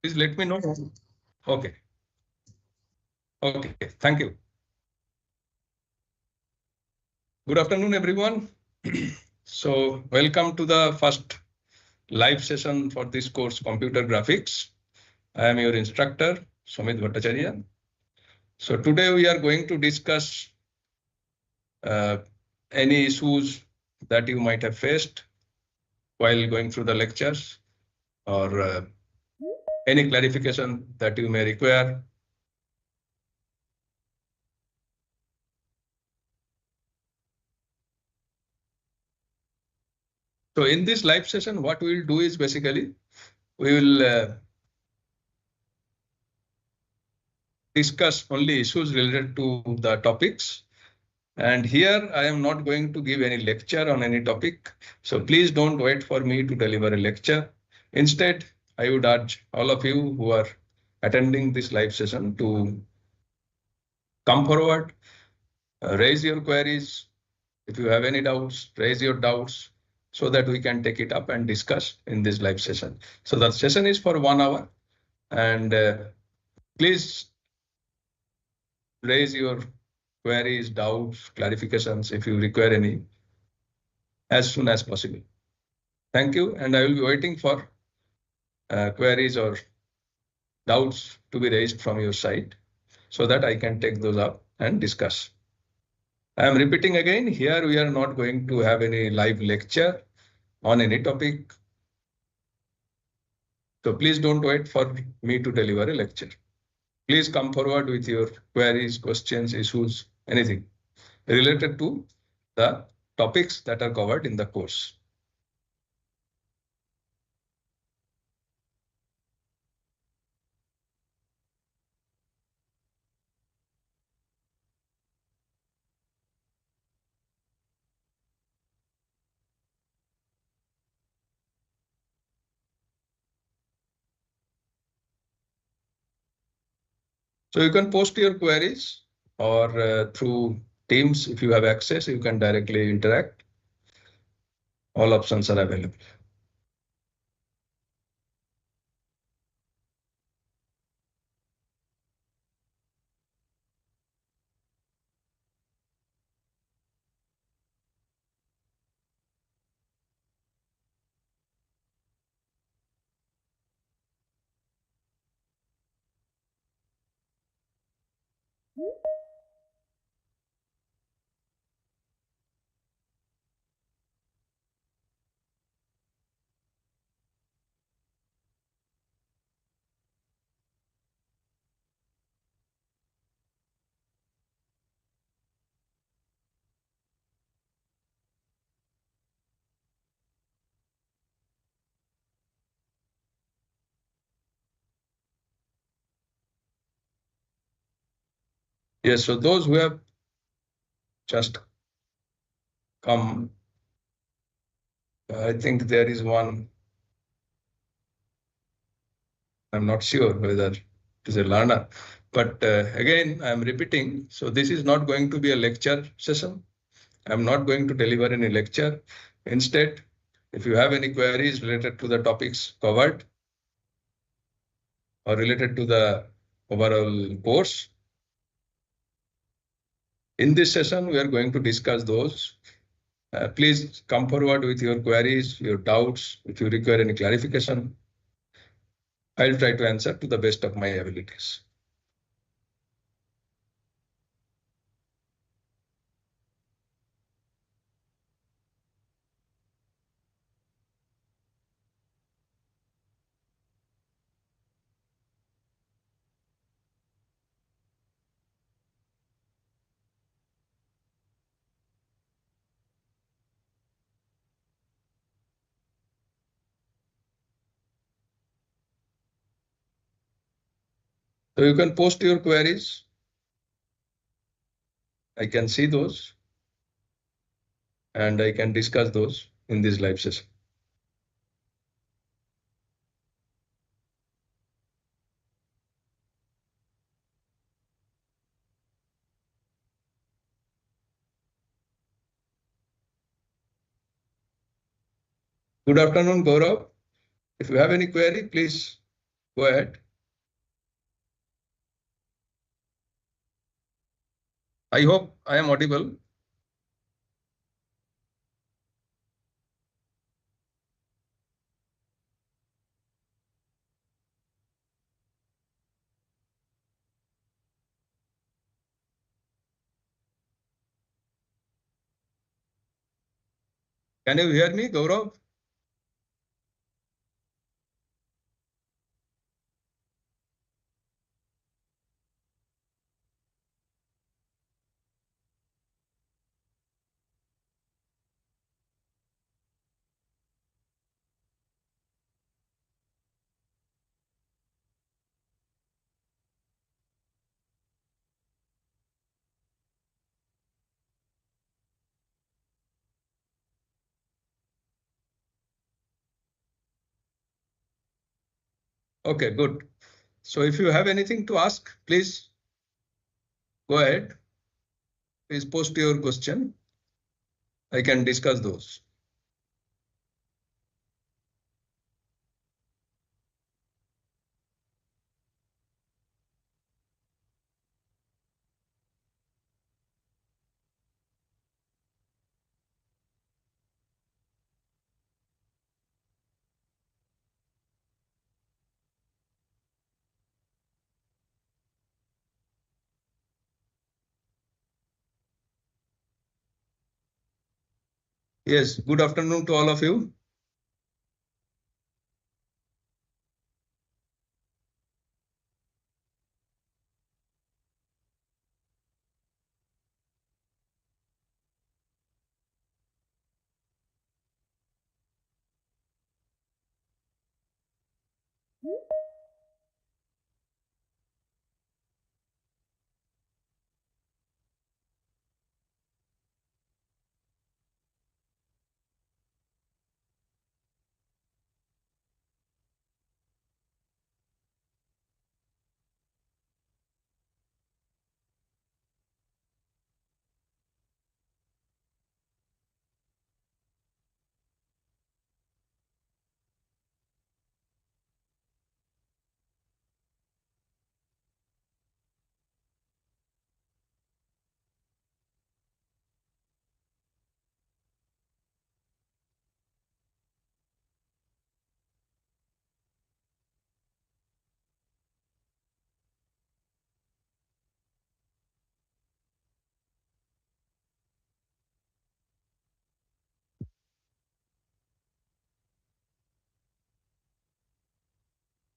Please let me know. Okay. Okay. Thank you. Good afternoon, everyone. So welcome to the first live session for this course, Computer Graphics. I am your instructor, Samit Bhattacharya. So today we are going to discuss any issues that you might have faced while going through the lectures, or any clarification that you may require. So in this live session, what we will do is basically we will discuss only issues related to the topics. And here I am not going to give any lecture on any topic. So please don't wait for me to deliver a lecture. Instead, I would urge all of you who are attending this live session to come forward, raise your queries. If you have any doubts, raise your doubts so that we can take it up and discuss in this live session. So the session is for 1 hour, and please raise your queries, doubts, clarifications if you require any as soon as possible. Thank you, and I will be waiting for queries or doubts to be raised from your side so that I can take those up and discuss. I am repeating again, here we are not going to have any live lecture on any topic. So please don't wait for me to deliver a lecture. Please come forward with your queries, questions, issues, anything related to the topics that are covered in the course. So you can post your queries, or through Teams, if you have access, you can directly interact. All options are available. Yes, so those who have just come, I think there is one. I'm not sure whether it is a learner, but again, I'm repeating. So this is not going to be a lecture session. I'm not going to deliver any lecture. Instead, if you have any queries related to the topics covered or related to the overall course, in this session, we are going to discuss those. Please come forward with your queries, your doubts. If you require any clarification, I'll try to answer to the best of my abilities. So you can post your queries. I can see those, and I can discuss those in this live session. Good afternoon, Gaurav. If you have any query, please Go ahead. I hope I am audible. Can you hear me, Gaurav? Okay, good. So if you have anything to ask, please go ahead. Please post your question. I can discuss those. Yes, good afternoon to all of you.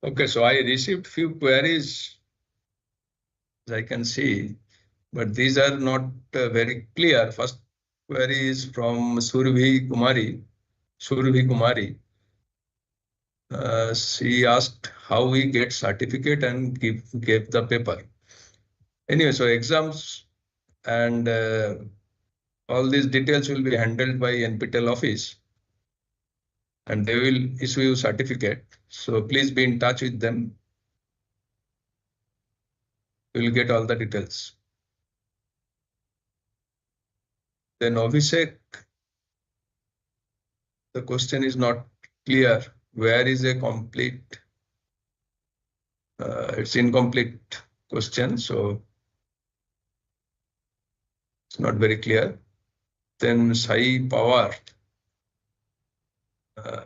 Okay, so I received few queries, as I can see, but these are not very clear. First query is from Survi Kumari. Survi Kumari. She asked how we get certificate and gave the paper. Anyway, so exams and all these details will be handled by NPTEL office and they will issue you certificate. So please be in touch with them. You will get all the details. Then Abhishek, the question is not clear. Where is a complete? It's incomplete question, so it's not very clear. Then Sai Pawar, uh,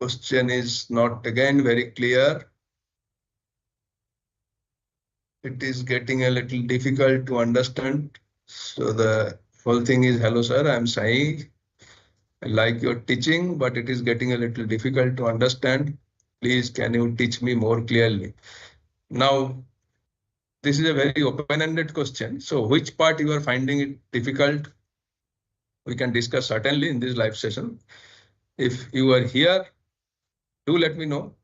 question is not again very clear. It is getting a little difficult to understand. So the whole thing is, hello sir, I'm Sai. I like your teaching, but it is getting a little difficult to understand. Please, can you teach me more clearly? Now, this is a very open-ended question. So which part you are finding it difficult? We can discuss certainly in this live session. If you are here, do let me know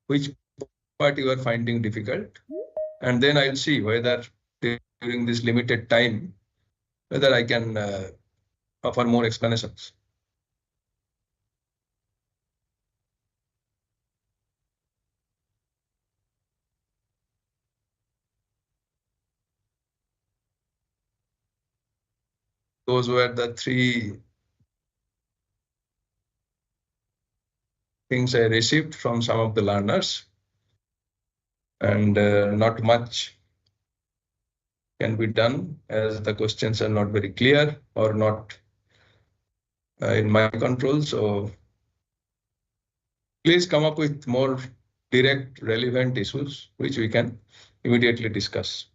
which part you are finding difficult. And then I'll see whether during this limited time, whether I can offer more explanations. Those were the three things I received from some of the learners, and not much can be done as the questions are not very clear or not in my control. So please come up with more direct, relevant issues which we can immediately discuss.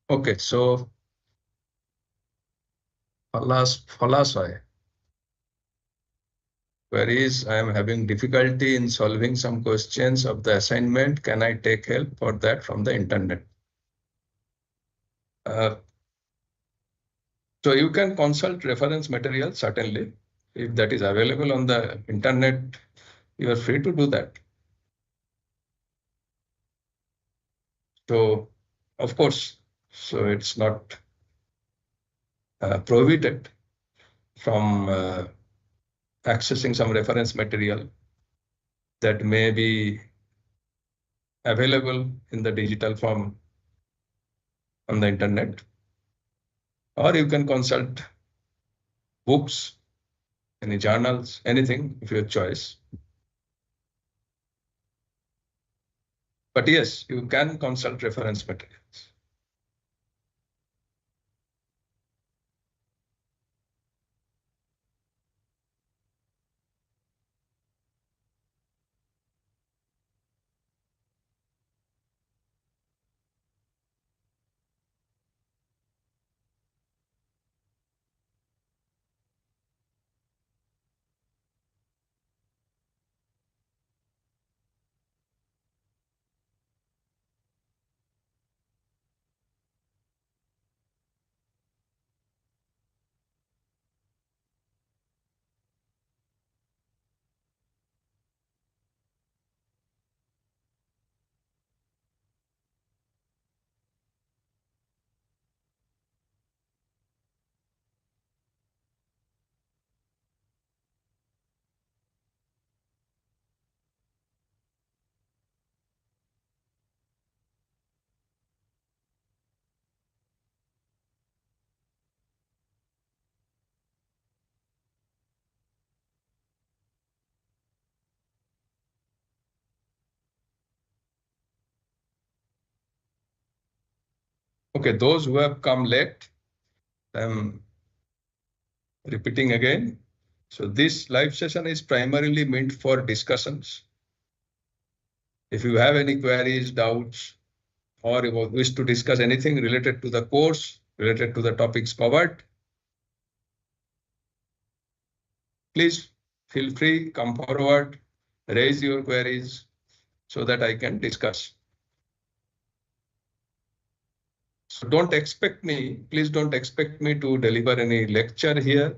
Okay, so Falasai, queries, I am having difficulty in solving some questions of the assignment. Can I take help for that from the internet? Uh, so you can consult reference material, certainly. If that is available on the internet, you are free to do that. So, of course, so it's not prohibited from accessing some reference material that may be available in the digital form on the internet, or you can consult books, any journals, anything of your choice. But yes, you can consult reference materials. Okay, those who have come late, I'm repeating again. So this live session is primarily meant for discussions. If you have any queries, doubts, or you wish to discuss anything related to the course, related to the topics covered, please feel free, come forward, raise your queries so that I can discuss. So please don't expect me to deliver any lecture here.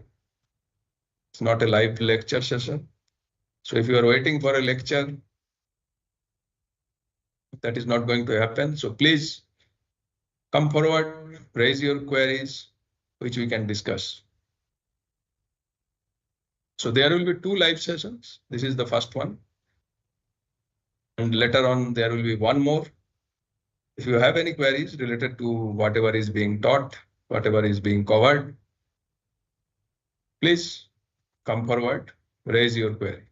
It's not a live lecture session. So if you are waiting for a lecture, that is not going to happen. So please come forward, raise your queries, which we can discuss. So there will be 2 live sessions. This is the first one. And later on, there will be one more. If you have any queries related to whatever is being taught, whatever is being covered, please come forward, raise your query.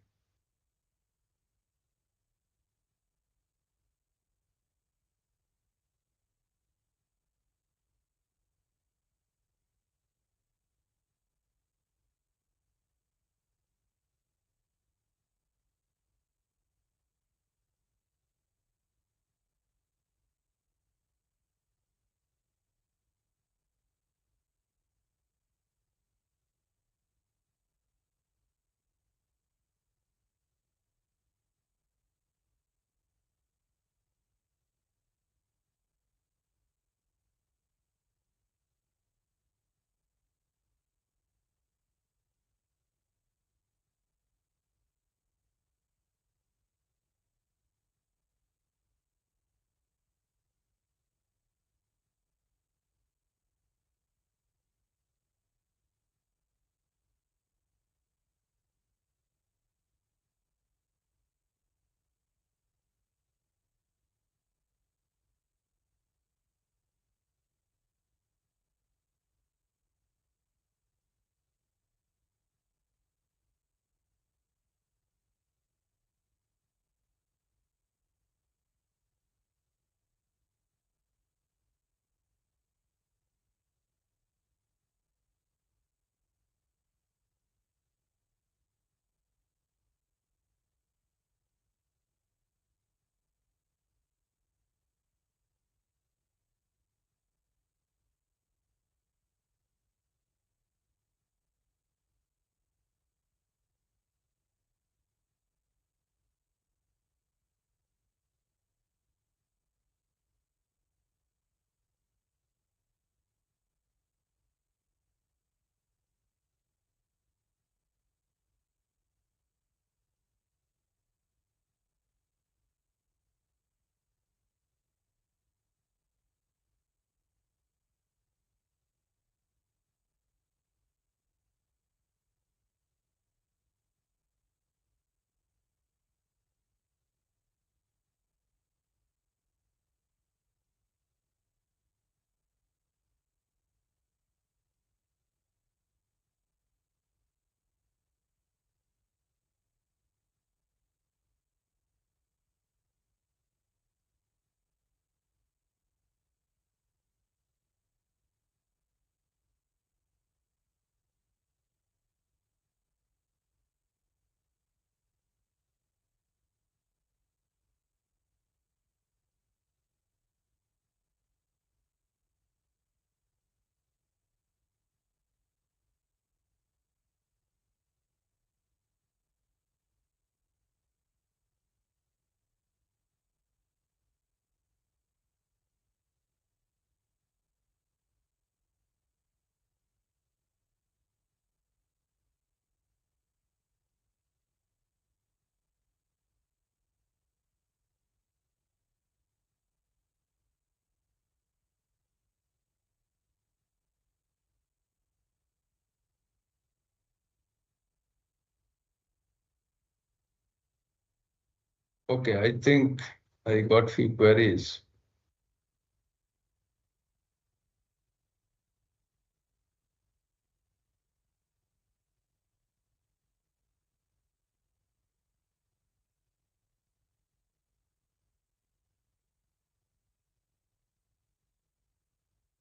Okay, I think I got few queries.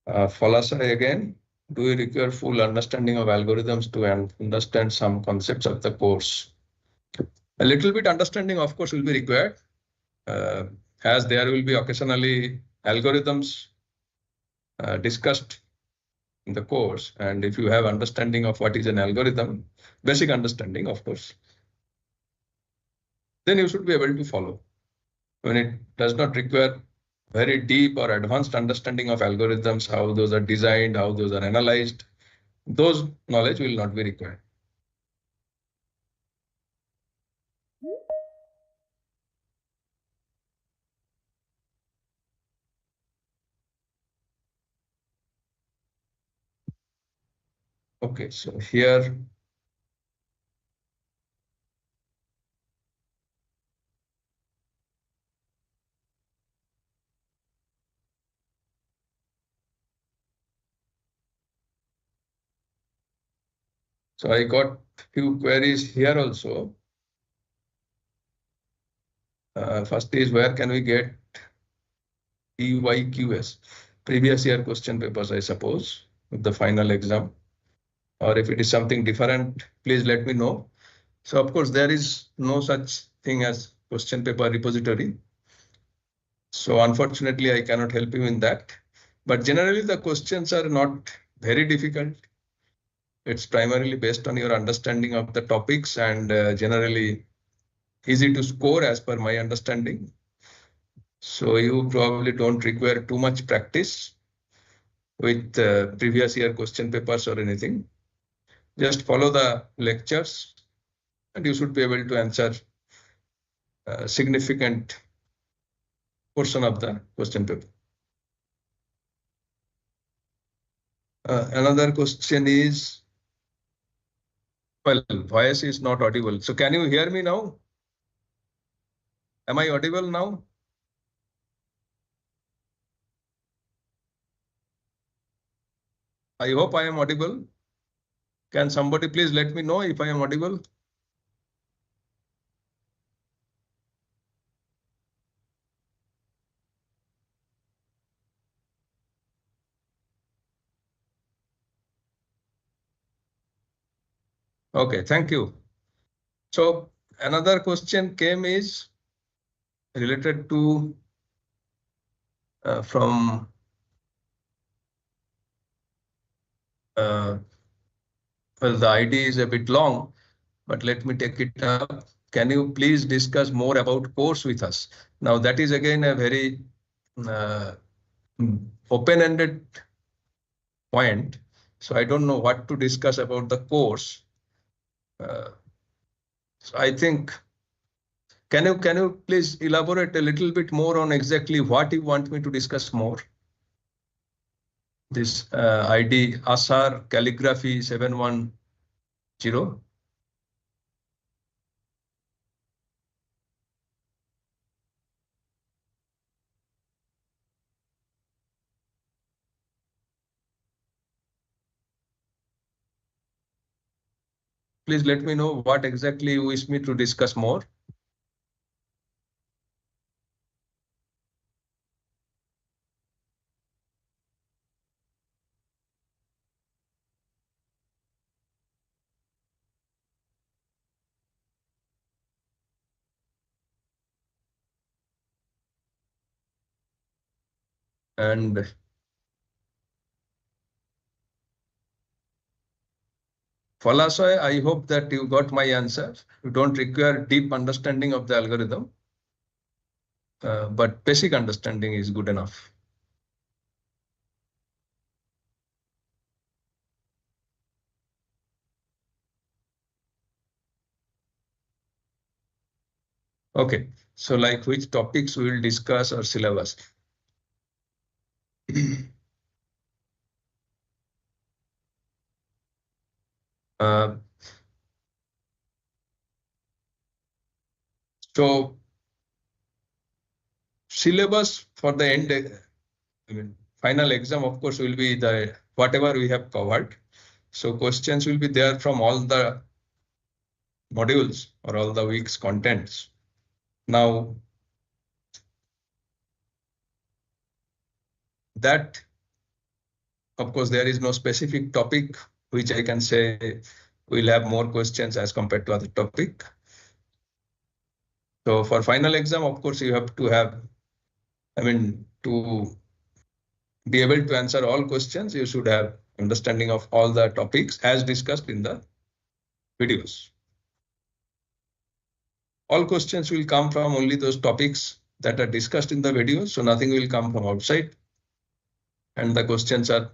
Falasai again. Do you require full understanding of algorithms to understand some concepts of the course? A little bit understanding, of course, will be required, as there will be occasionally algorithms discussed in the course. And if you have understanding of what is an algorithm, basic understanding, of course, then you should be able to follow. When it does not require very deep or advanced understanding of algorithms, how those are designed, how those are analyzed, those knowledge will not be required. Okay, so here so I got few queries here also. First is, where can we get PYQS, previous year question papers, I suppose, with the final exam. Or if it is something different, please let me know. So of course, there is no such thing as question paper repository. So unfortunately, I cannot help you in that. But generally, the questions are not very difficult. It's primarily based on your understanding of the topics and generally easy to score as per my understanding. So you probably don't require too much practice with previous year question papers or anything. Just follow the lectures and you should be able to answer a significant portion of the question paper. Another question is, well, voice is not audible. So can you hear me now? Am I audible now? I hope I am audible. Can somebody please let me know if I am audible? Okay, thank you. So another question came is related to from well, the ID is a bit long, but let me take it up. Can you please discuss more about course with us? Now that is again a very uh, open-ended point. So I don't know what to discuss about the course. So I think, can you please elaborate a little bit more on exactly what you want me to discuss more? This ID Asar Calligraphy 710. Please let me know what exactly you wish me to discuss more. And Falasai, I hope that you got my answer. You don't require deep understanding of the algorithm, but basic understanding is good enough. Okay, so like which topics we will discuss or syllabus? So syllabus for the end, I mean, final exam, of course, will be the whatever we have covered. So questions will be there from all the modules or all the week's contents. Now, that of course, there is no specific topic which I can say will have more questions as compared to other topic. So for final exam, of course, you have to have, to be able to answer all questions, you should have understanding of all the topics as discussed in the videos. All questions will come from only those topics that are discussed in the video, so nothing will come from outside. And the questions are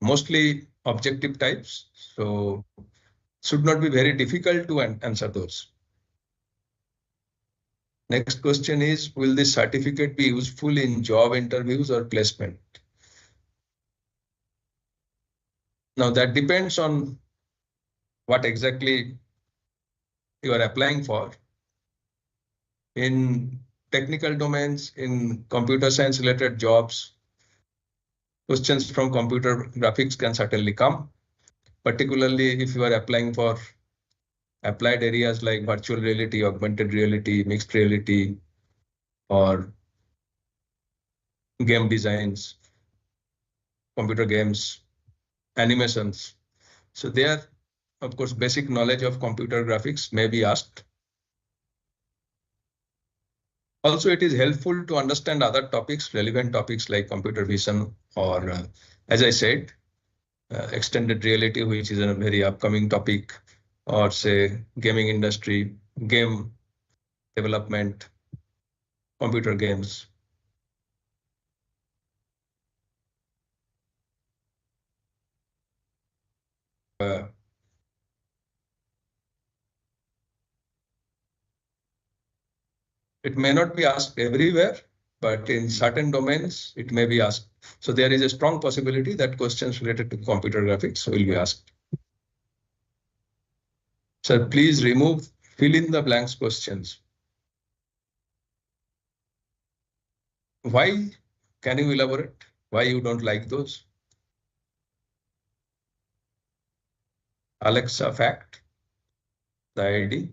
mostly objective types, so should not be very difficult to answer those. Next question is, will this certificate be useful in job interviews or placement? Now that depends on what exactly you are applying for. In technical domains, in computer science related jobs, questions from computer graphics can certainly come, particularly if you are applying for applied areas like virtual reality, augmented reality, mixed reality, or game designs, computer games, animations. So there, of course, basic knowledge of computer graphics may be asked. Also, it is helpful to understand other topics, relevant topics like computer vision or, as I said, extended reality, which is a very upcoming topic, or say gaming industry, game development, computer games. It may not be asked everywhere, but in certain domains, it may be asked. So there is a strong possibility that questions related to computer graphics will be asked. So please fill in the blanks questions. Why? Can you elaborate? Why you don't like those? Alexa fact, the ID.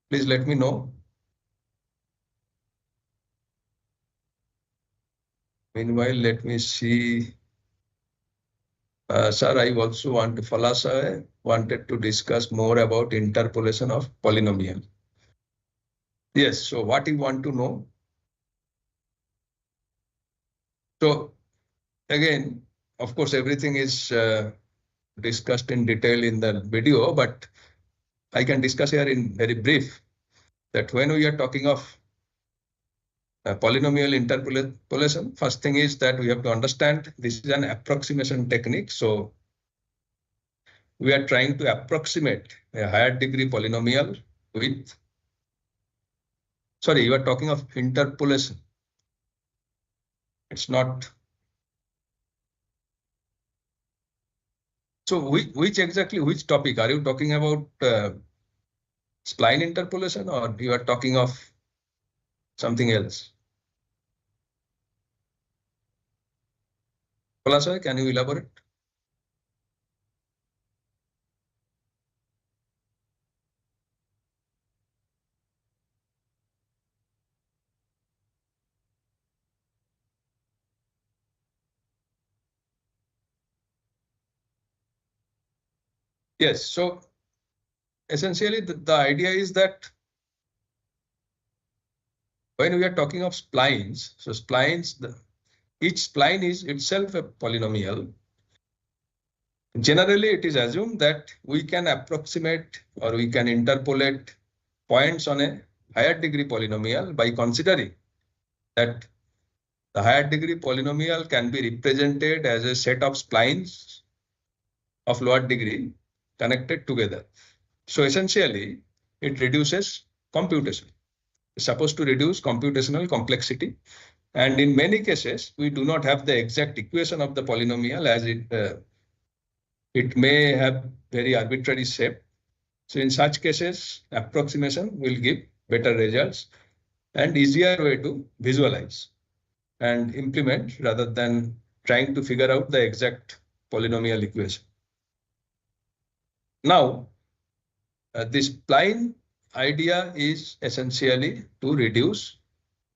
Please let me know. Meanwhile, let me see. Sir, I also wanted to discuss more about interpolation of polynomial. Yes, so what you want to know? So again, of course, everything is discussed in detail in the video, but I can discuss here in very brief that when we are talking of polynomial interpolation, first thing is that we have to understand this is an approximation technique. So we are trying to approximate a higher degree polynomial with, sorry, you are talking of interpolation. It's not. So which topic? Are you talking about spline interpolation, or you are talking of something else? Palasai, can you elaborate? Yes, so essentially the idea is that when we are talking of splines, so splines, each spline is itself a polynomial. Generally, it is assumed that we can approximate or we can interpolate points on a higher degree polynomial by considering that the higher degree polynomial can be represented as a set of splines of lower degree connected together. So essentially, it reduces computation. It's supposed to reduce computational complexity. And in many cases, we do not have the exact equation of the polynomial, as it may have very arbitrary shape. So in such cases, approximation will give better results and easier way to visualize and implement rather than trying to figure out the exact polynomial equation. Now, this spline idea is essentially to reduce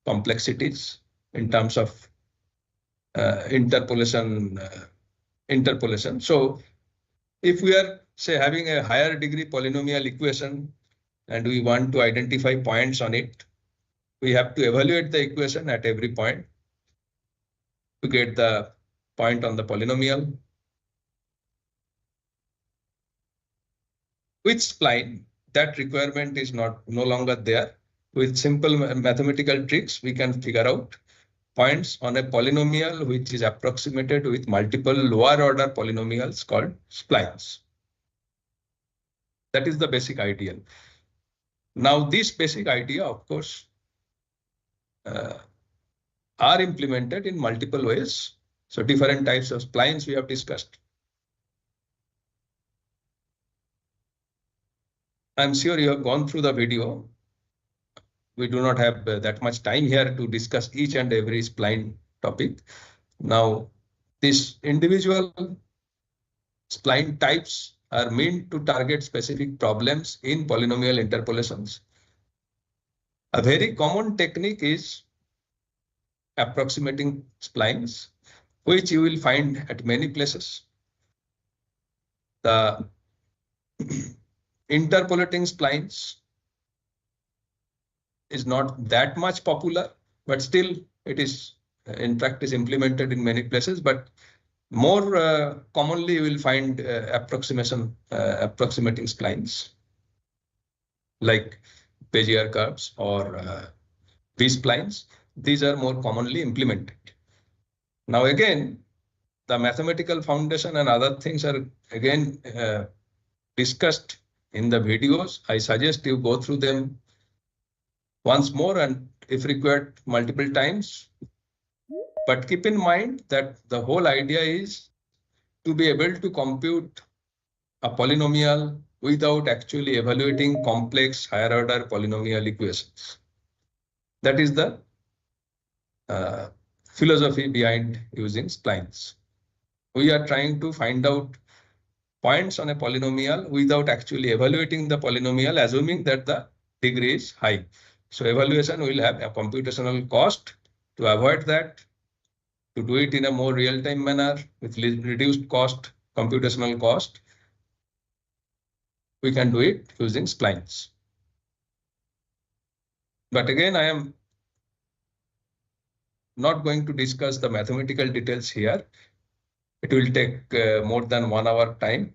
complexities in terms of interpolation. So if we are, say, having a higher degree polynomial equation and we want to identify points on it, we have to evaluate the equation at every point to get the point on the polynomial. With spline, that requirement is no longer there. With simple mathematical tricks, we can figure out points on a polynomial which is approximated with multiple lower order polynomials called splines. That is the basic idea. Now, this basic idea, of course, are implemented in multiple ways. So different types of splines we have discussed. I'm sure you have gone through the video. We do not have that much time here to discuss each and every spline topic. Now, these individual spline types are meant to target specific problems in polynomial interpolations. A very common technique is approximating splines, which you will find at many places. The interpolating splines is not that much popular, but still it is in practice implemented in many places. But more commonly, you will find approximating splines like Bezier curves or B-splines. These are more commonly implemented. Now again, the mathematical foundation and other things are again discussed in the videos. I suggest you go through them once more and if required multiple times. But keep in mind that the whole idea is to be able to compute a polynomial without actually evaluating complex higher order polynomial equations. That is the philosophy behind using splines. We are trying to find out points on a polynomial without actually evaluating the polynomial, assuming that the degree is high. So evaluation will have a computational cost. To avoid that, to do it in a more real-time manner with reduced cost, computational cost, we can do it using splines. But again, I am not going to discuss the mathematical details here. It will take more than 1 hour time.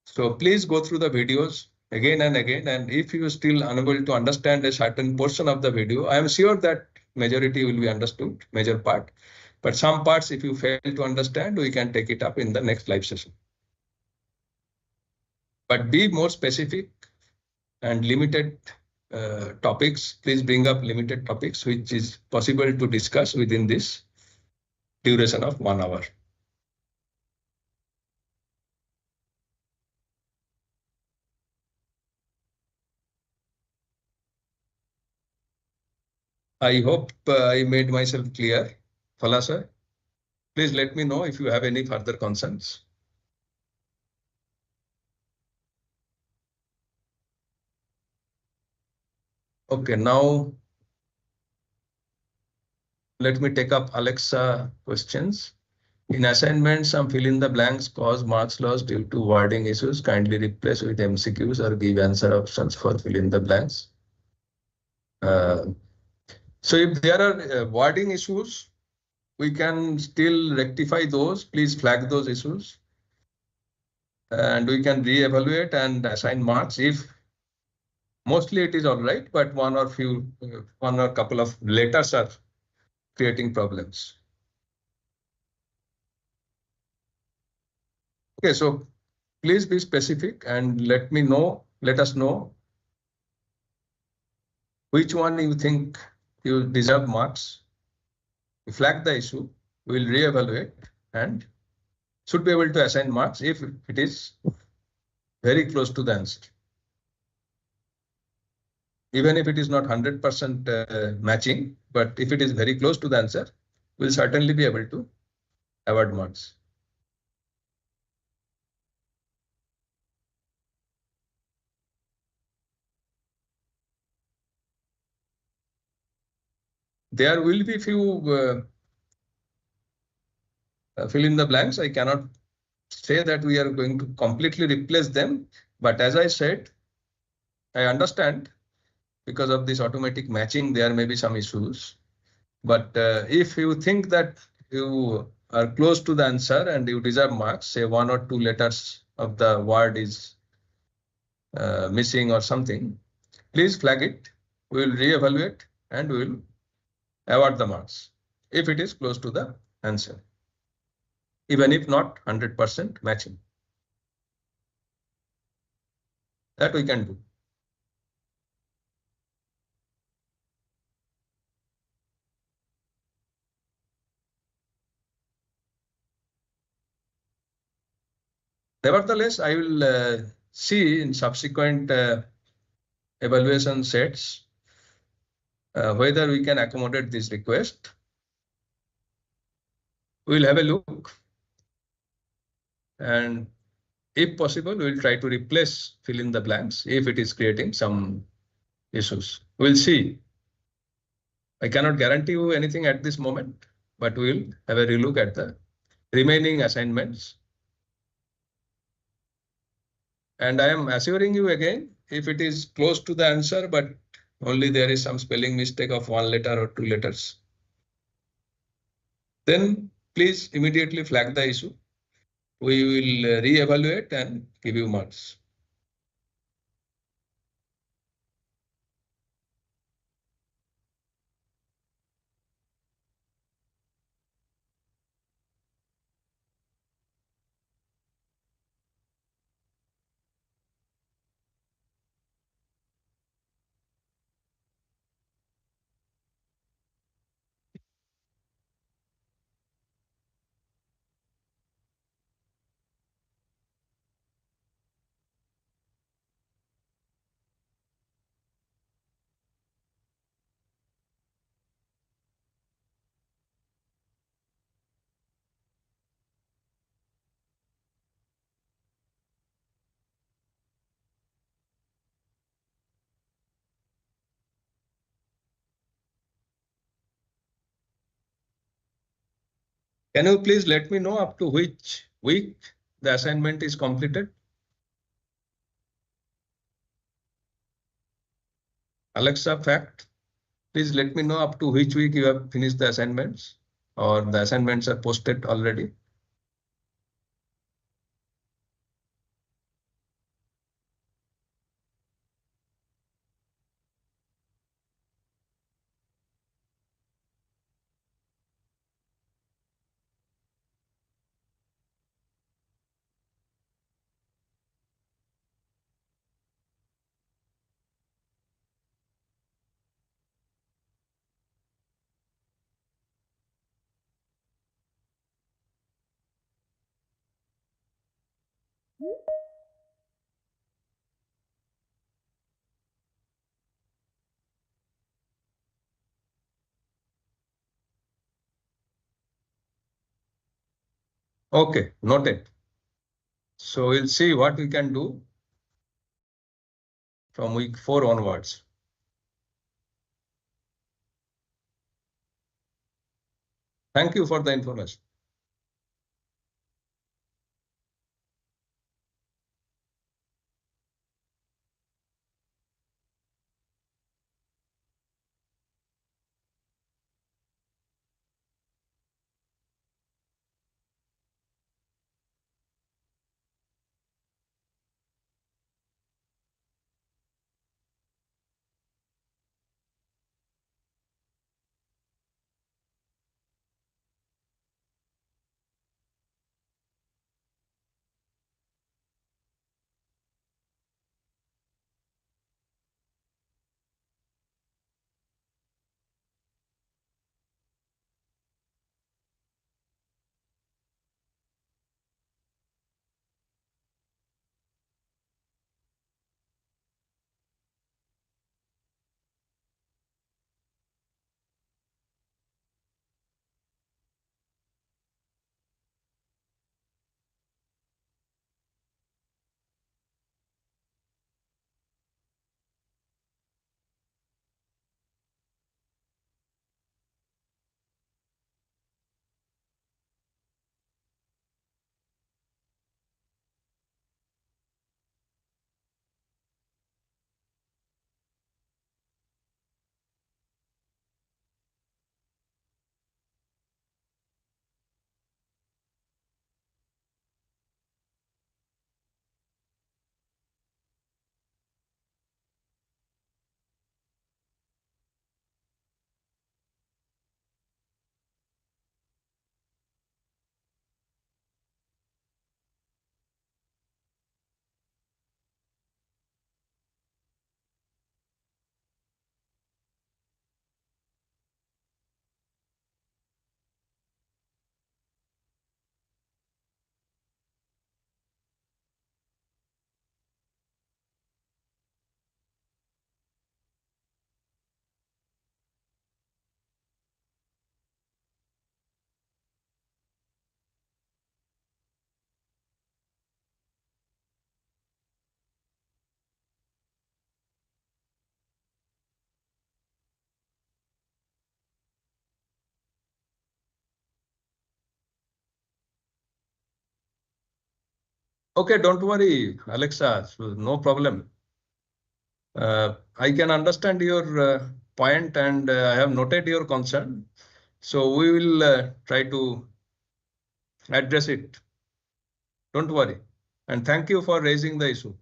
So please go through the videos again and again. And if you are still unable to understand a certain portion of the video, I am sure that majority will be understood, major part. But some parts, if you fail to understand, we can take it up in the next live session. But be more specific and limited topics. Please bring up limited topics, which is possible to discuss within this duration of 1 hour. I hope I made myself clear. Phala sir, please let me know if you have any further concerns. Okay, now let me take up Alexa questions. In assignments, some fill in the blanks cause marks loss due to wording issues. Kindly replace with MCQs or give answer options for fill in the blanks. So if there are wording issues, we can still rectify those. Please flag those issues. And we can re-evaluate and assign marks if mostly it is all right, but one or couple of letters are creating problems. Okay, so please be specific and let us know which one you think you deserve marks. You flag the issue, we will re-evaluate and should be able to assign marks if it is very close to the answer. Even if it is not 100% matching, but if it is very close to the answer, we'll certainly be able to award marks. There will be few fill in the blanks. I cannot say that we are going to completely replace them. But as I said, I understand because of this automatic matching, there may be some issues. But if you think that you are close to the answer and you deserve marks, say 1 or 2 letters of the word is missing or something, please flag it. We will re-evaluate and we will award the marks if it is close to the answer, even if not 100% matching. That we can do. Nevertheless, I will see in subsequent evaluation sets whether we can accommodate this request. We will have a look, and if possible, we will try to replace fill in the blanks if it is creating some issues. We'll see. I cannot guarantee you anything at this moment, but we'll have a relook at the remaining assignments. And I am assuring you again, if it is close to the answer, but only there is some spelling mistake of 1 letter or 2 letters, then please immediately flag the issue. We will re-evaluate and give you marks. Can you please let me know up to which week the assignment is completed? Alexa, fact. Please let me know up to which week you have finished the assignments or the assignments are posted already. Okay, noted. So we'll see what we can do from week 4 onwards. Thank you for the information. Okay, don't worry, Alexa, so no problem. I can understand your point and I have noted your concern. So we will try to address it. Don't worry. And thank you for raising the issue.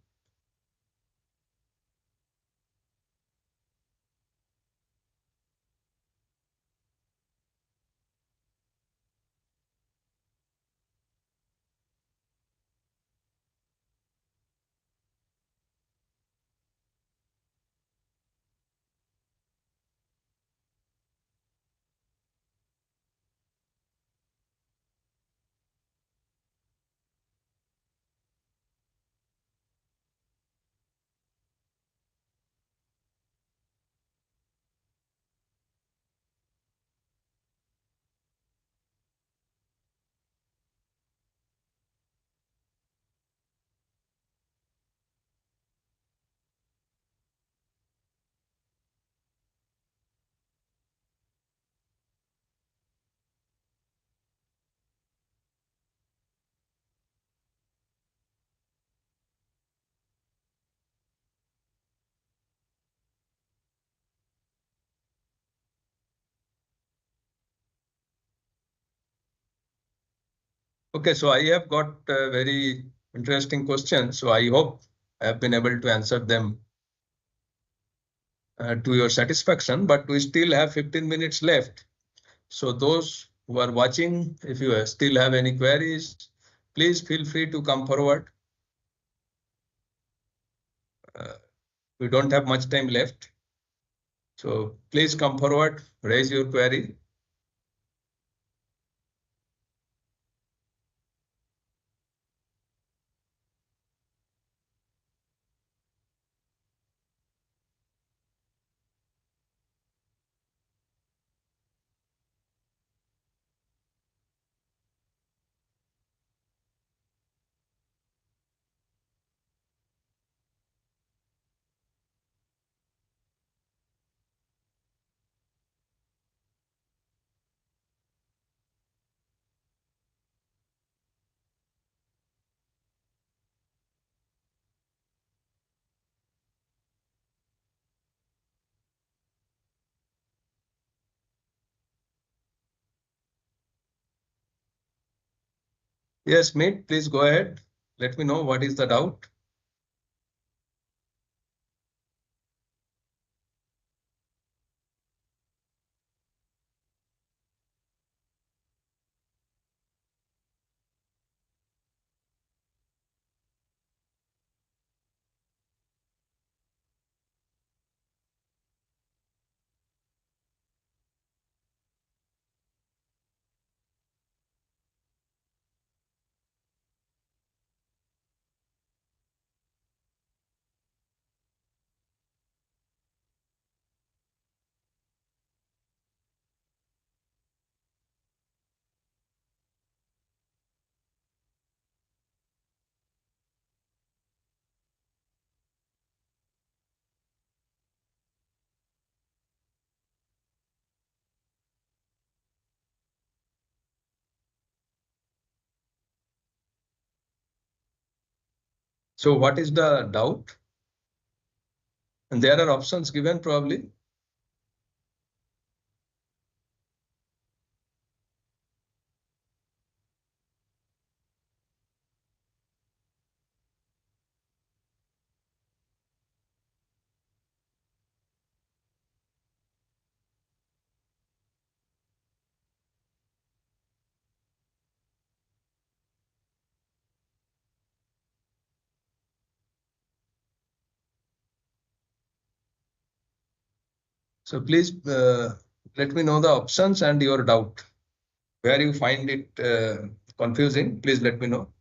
Okay, so I have got very interesting questions. So I hope I have been able to answer them to your satisfaction, but we still have 15 minutes left. So those who are watching, if you still have any queries, please feel free to come forward. Uh, we don't have much time left. So please come forward, raise your query. Yes, Meet, please go ahead. Let me know what is the doubt. So what is the doubt? And there are options given probably. So please let me know the options and your doubt. Where you find it confusing, please let me know.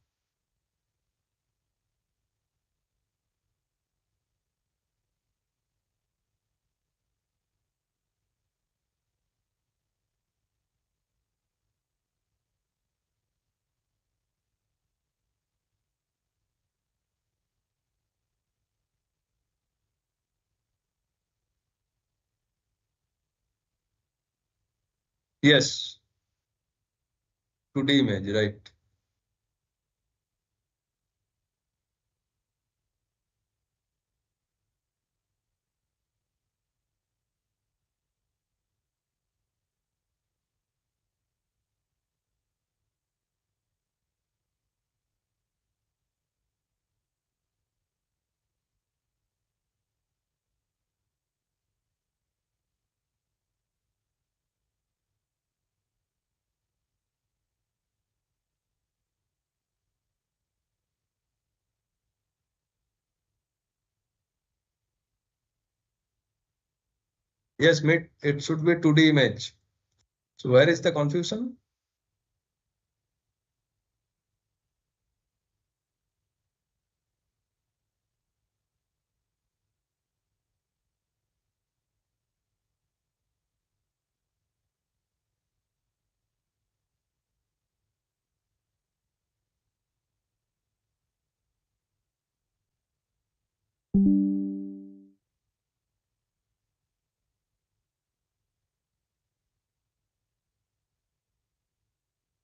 Yes, 2D image, right. Yes, it should be 2D image. So where is the confusion?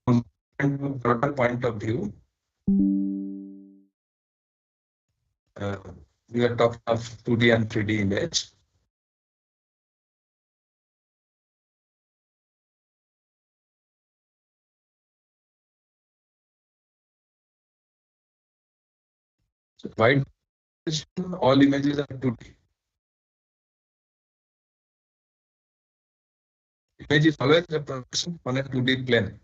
From a broader point of view, uh, we are talking of 2D and 3D image. So why all images are 2D? Image is always a projection on a 2D plane.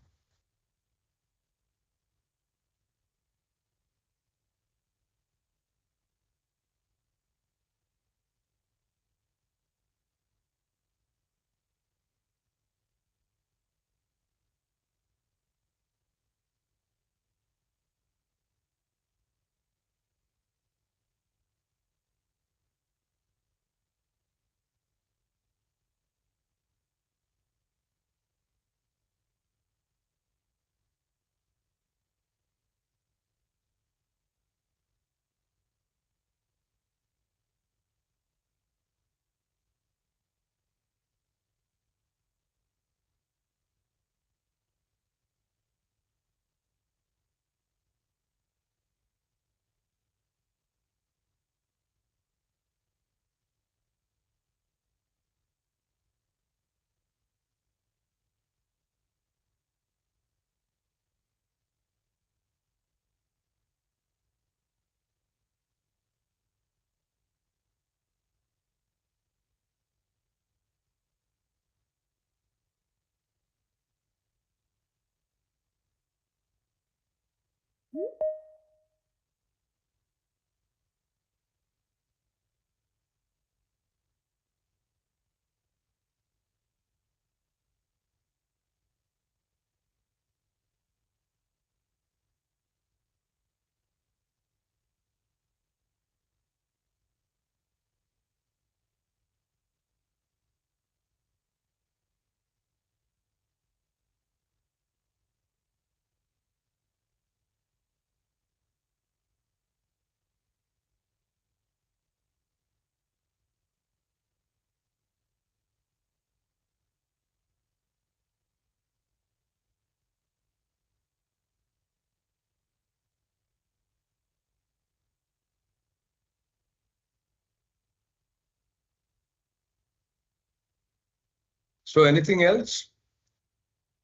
So anything else?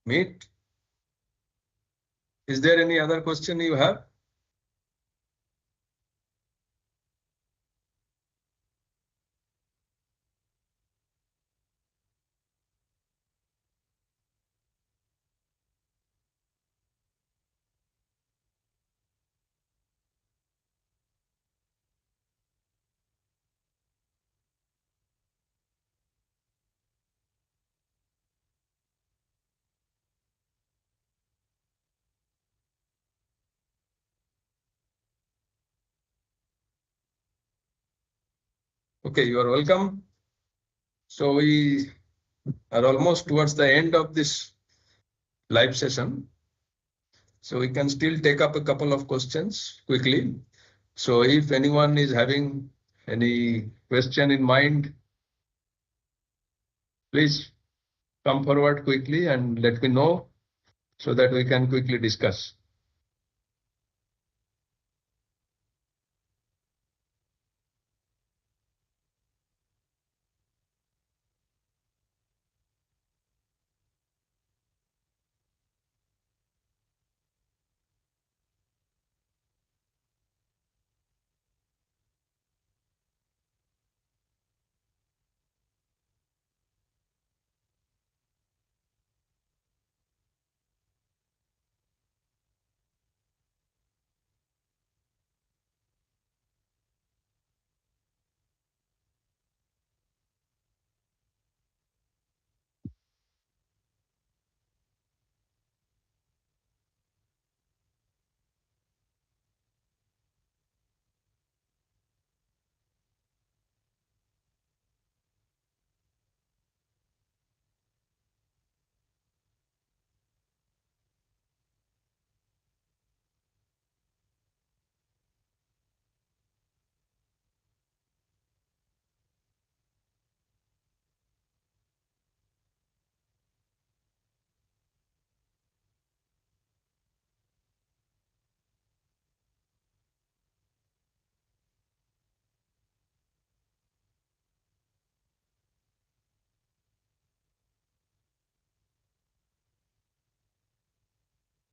Meet? Is there any other question you have? Okay, you are welcome. So we are almost towards the end of this live session. So we can still take up a couple of questions quickly. So if anyone is having any question in mind, please come forward quickly and let me know so that we can quickly discuss.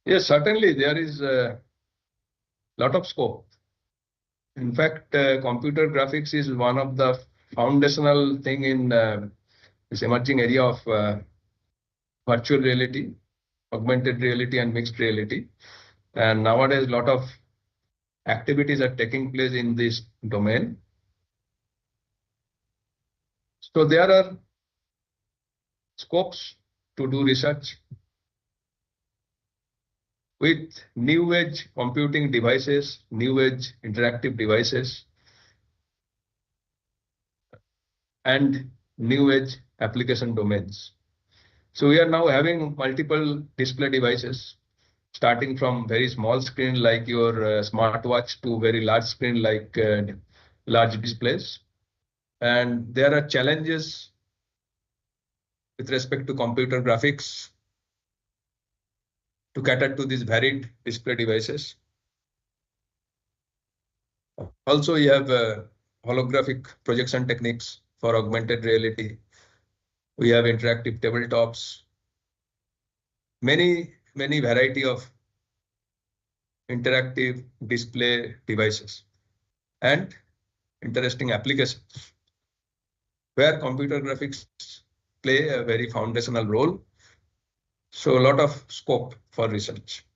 Yes, certainly there is a lot of scope. In fact, computer graphics is one of the foundational thing in this emerging area of virtual reality, augmented reality, and mixed reality. And nowadays, a lot of activities are taking place in this domain. So there are scopes to do research with new age computing devices, new age interactive devices, and new age application domains. So we are now having multiple display devices, starting from very small screen like your smartwatch to very large screen like large displays. And there are challenges with respect to computer graphics to cater to these varied display devices. Also, we have holographic projection techniques for augmented reality. We have interactive tabletops, many variety of interactive display devices and interesting applications where computer graphics play a very foundational role. So a lot of scope for research.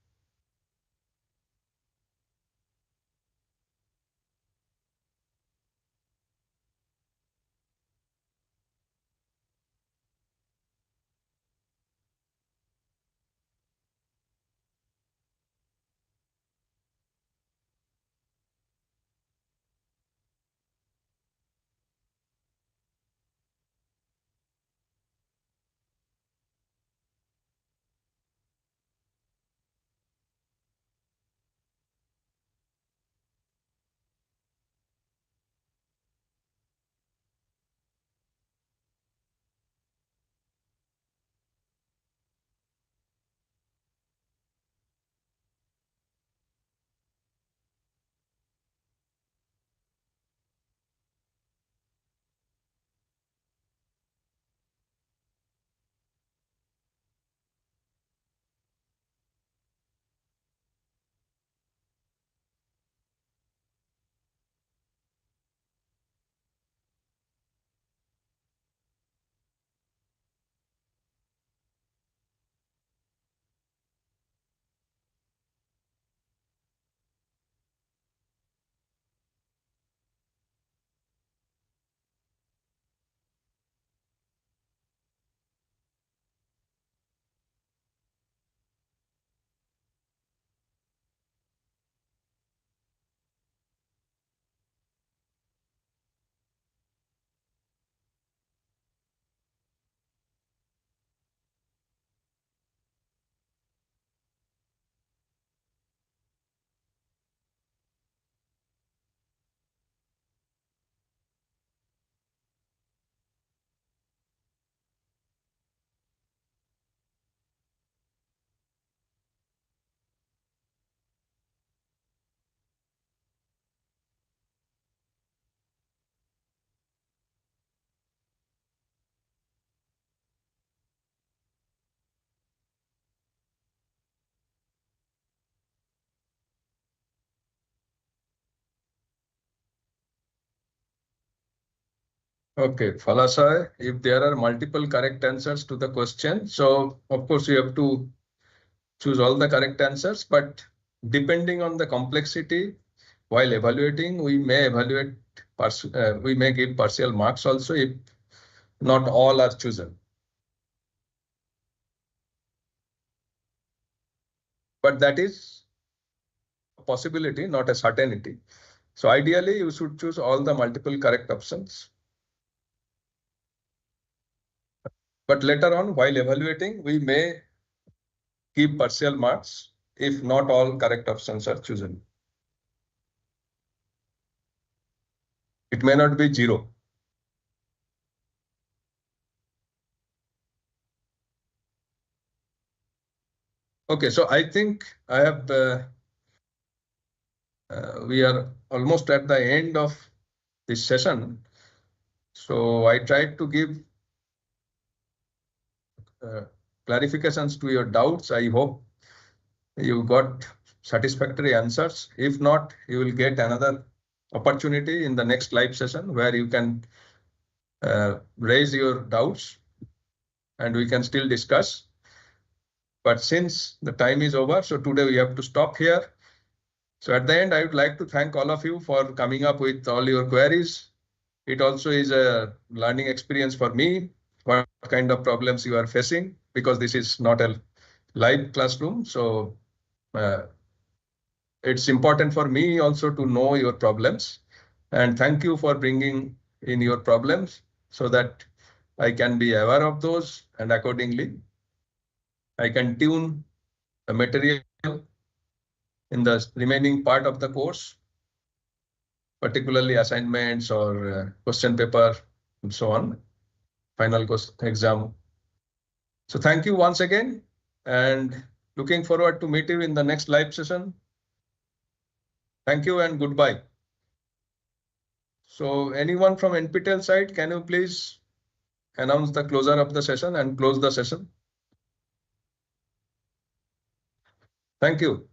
Okay, Falasai, if there are multiple correct answers to the question, so of course you have to choose all the correct answers, but depending on the complexity, while evaluating, we may give partial marks also if not all are chosen. But that is a possibility, not a certainty. So ideally, you should choose all the multiple correct options. But later on, while evaluating, we may give partial marks if not all correct options are chosen. It may not be 0. Okay, so I think we are almost at the end of this session. So I tried to give clarifications to your doubts. I hope you got satisfactory answers. If not, you will get another opportunity in the next live session where you can raise your doubts and we can still discuss. But since the time is over, so today we have to stop here. So at the end, I would like to thank all of you for coming up with all your queries. It also is a learning experience for me, what kind of problems you are facing, because this is not a live classroom. So it's important for me also to know your problems. And thank you for bringing in your problems so that I can be aware of those, and accordingly, I can tune the material in the remaining part of the course, particularly assignments or question paper and so on, final exam. So thank you once again, and looking forward to meet you in the next live session. Thank you and goodbye. So anyone from NPTEL side, can you please announce the closer of the session and close the session? Thank you.